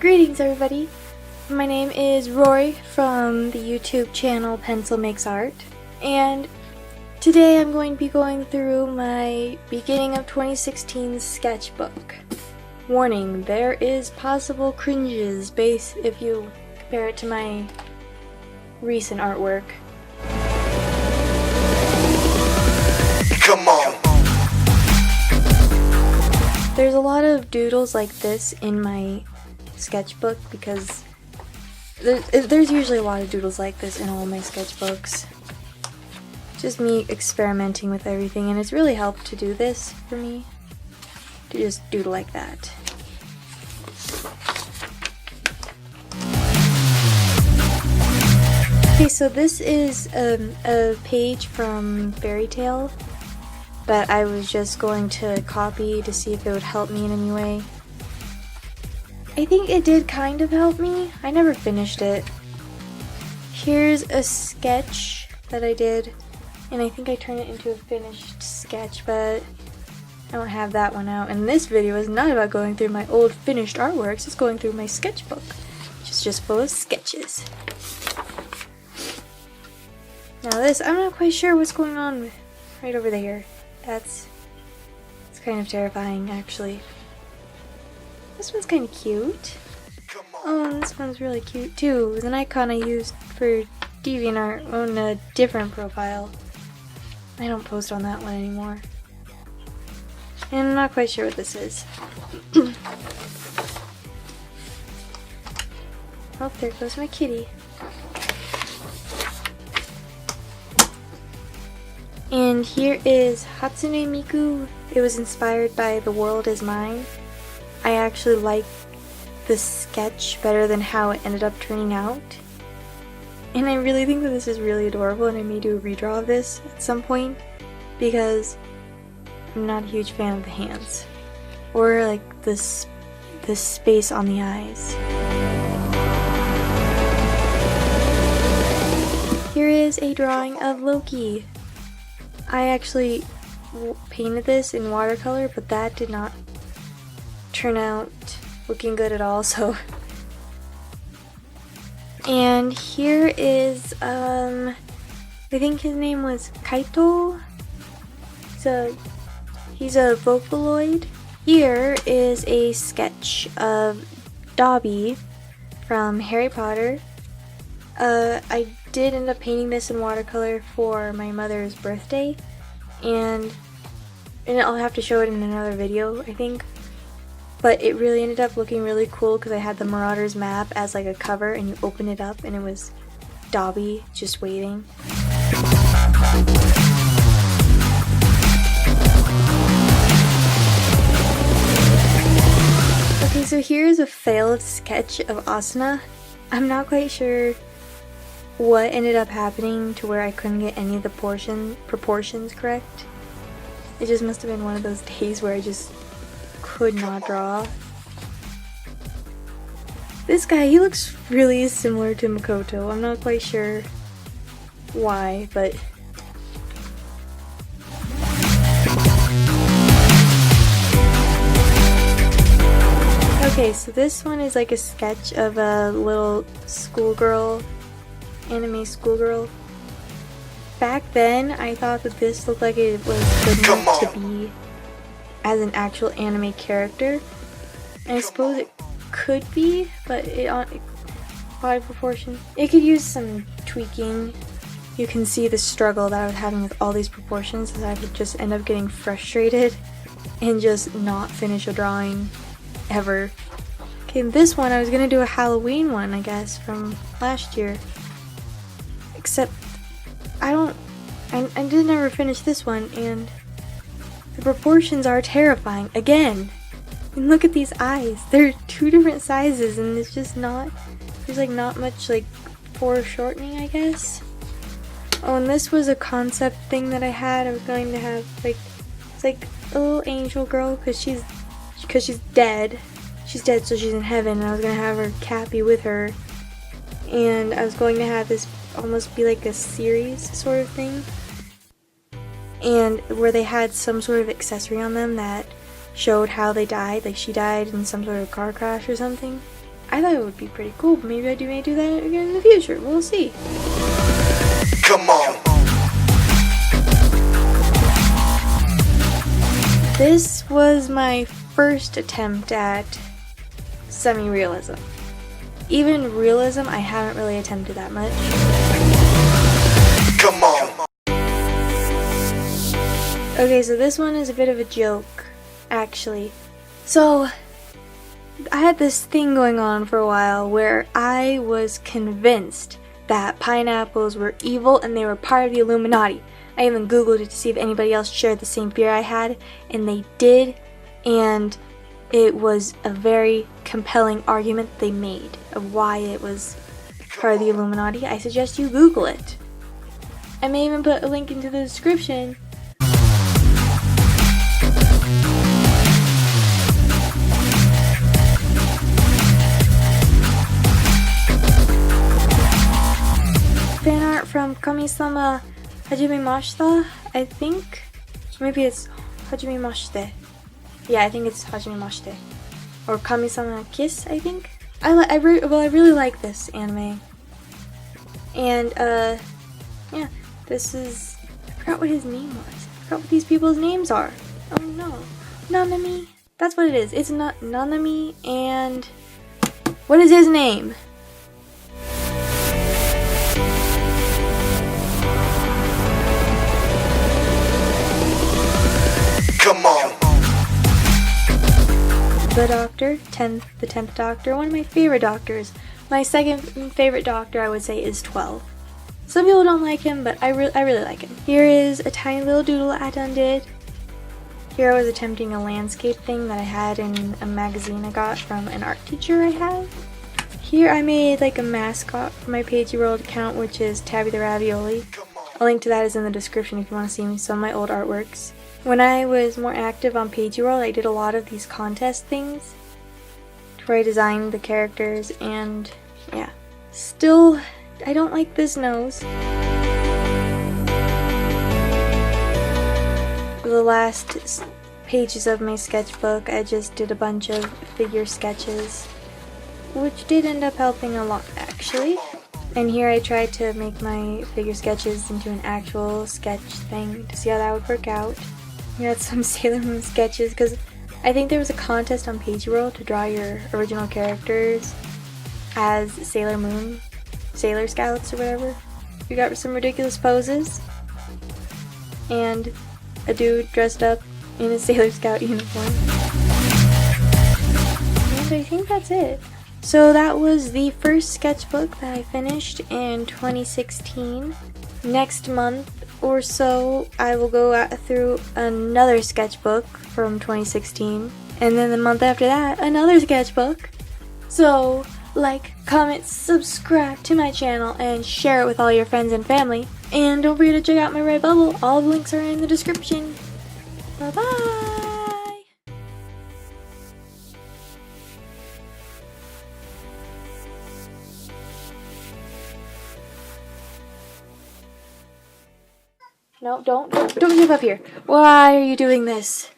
Greetings everybody! My name is Rory from the YouTube channel Pencil Makes Art, and today I'm going to be going through my beginning of 2016 sketchbook. Warning, there is possible cringes based if you compare it to my recent artwork. Come on. There's a lot of doodles like this in my sketchbook because there's usually a lot of doodles like this in all my sketchbooks. Just me experimenting with everything, and it's really helped to do this for me, to just doodle like that. Okay, so this is a page from Fairy Tale that I was just going to copy to see if it would help me in any way. I think it did kind of help me. I never finished it. Here's a sketch that I did, and I think I turned it into a finished sketch, but I don't have that one out. And this video is not about going through my old finished artworks, it's going through my sketchbook, which is just full of sketches. Now this, I'm not quite sure what's going on right over there. It's kind of terrifying, actually. This one's kind of cute. Oh, and this one's really cute too. It was an icon I used for DeviantArt on a different profile. I don't post on that one anymore. And I'm not quite sure what this is. Oh, there goes my kitty. And here is Hatsune Miku. It was inspired by The World Is Mine. I actually like the sketch better than how it ended up turning out. And I really think that this is really adorable, and I may do a redraw of this at some point because I'm not a huge fan of the hands. Or like this space on the eyes. Here is a drawing of Loki. I actually painted this in watercolor, but that did not turn out looking good at all, so. And here is, I think his name was Kaito. He's a Vocaloid. Here is a sketch of Dobby from Harry Potter. I did end up painting this in watercolor for my mother's birthday, and I'll have to show it in another video, I think. But it really ended up looking really cool because I had the Marauders map as like a cover, and you open it up and it was Dobby just waiting. Okay, so here's a failed sketch of Asuna. I'm not quite sure what ended up happening to where I couldn't get any of the proportions correct. It just must have been one of those days where I just could not draw. This guy, he looks really similar to Makoto. I'm not quite sure why, but okay, so this one is like a sketch of a little schoolgirl, anime schoolgirl. Back then, I thought that this looked like it was good enough to be as an actual anime character, and I suppose it could be, but body proportion, it could use some tweaking. You can see the struggle that I was having with all these proportions, as I would just end up getting frustrated and just not finish a drawing ever. Okay, in this one I was gonna do a Halloween one, I guess, from last year, except I did never finish this one, and the proportions are terrifying. Again, and look at these eyes. They're two different sizes, and it's just not, there's like not much like foreshortening, I guess. Oh, and this was a concept thing that I had. I was going to have like, it's like a little angel girl because she's dead. She's dead, so she's in heaven, and I was gonna have her Cappy with her, and I was going to have this almost be like a series sort of thing, and where they had some sort of accessory on them that showed how they died, like she died in some sort of car crash or something. I thought it would be pretty cool. Maybe I may do that again in the future. We'll see. Come on. This was my first attempt at semi-realism. Even realism, I haven't really attempted that much. Come on. Okay, so this one is a bit of a joke, actually. So, I had this thing going on for a while where I was convinced that pineapples were evil and they were part of the Illuminati. I even googled it to see if anybody else shared the same fear I had, and they did, and it was a very compelling argument they made of why it was part of the Illuminati. I suggest you Google it. I may even put a link into the description. Fan art from Kami-sama Hajimemashita, I think. Maybe it's Hajimemashite. Yeah, I think it's Hajimemashite. Or Kami-sama Kiss, I think. I really like this anime. And, yeah, this is... I forgot what his name was. I forgot what these people's names are. Oh no. Nanami. That's what it is. It's not Nanami and... What is his name? Come on. The Doctor, the 10th Doctor, one of my favorite doctors. My second favorite doctor, I would say, is 12. Some people don't like him, but I really like him. Here is a tiny little doodle I done did. Here I was attempting a landscape thing that I had in a magazine I got from an art teacher I have. Here I made like a mascot for my Pagey World account, which is Tabby the Ravioli. A link to that is in the description if you want to see some of my old artworks. When I was more active on Pagey World, I did a lot of these contest things where I designed the characters, and yeah. Still, I don't like this nose. The last pages of my sketchbook, I just did a bunch of figure sketches, which did end up helping a lot actually. And here I tried to make my figure sketches into an actual sketch thing to see how that would work out. We had some Sailor Moon sketches because I think there was a contest on Pagey World to draw your original characters as Sailor Moon, Sailor Scouts or whatever. We got some ridiculous poses and a dude dressed up in a Sailor Scout uniform. And I think that's it. So that was the first sketchbook that I finished in 2016. Next month or so, I will go through another sketchbook from 2016. And then the month after that, another sketchbook. So, like, comment, subscribe to my channel, and share it with all your friends and family. And don't forget to check out my Redbubble. All the links are in the description. Bye-bye! No, don't jump up here. Why are you doing this?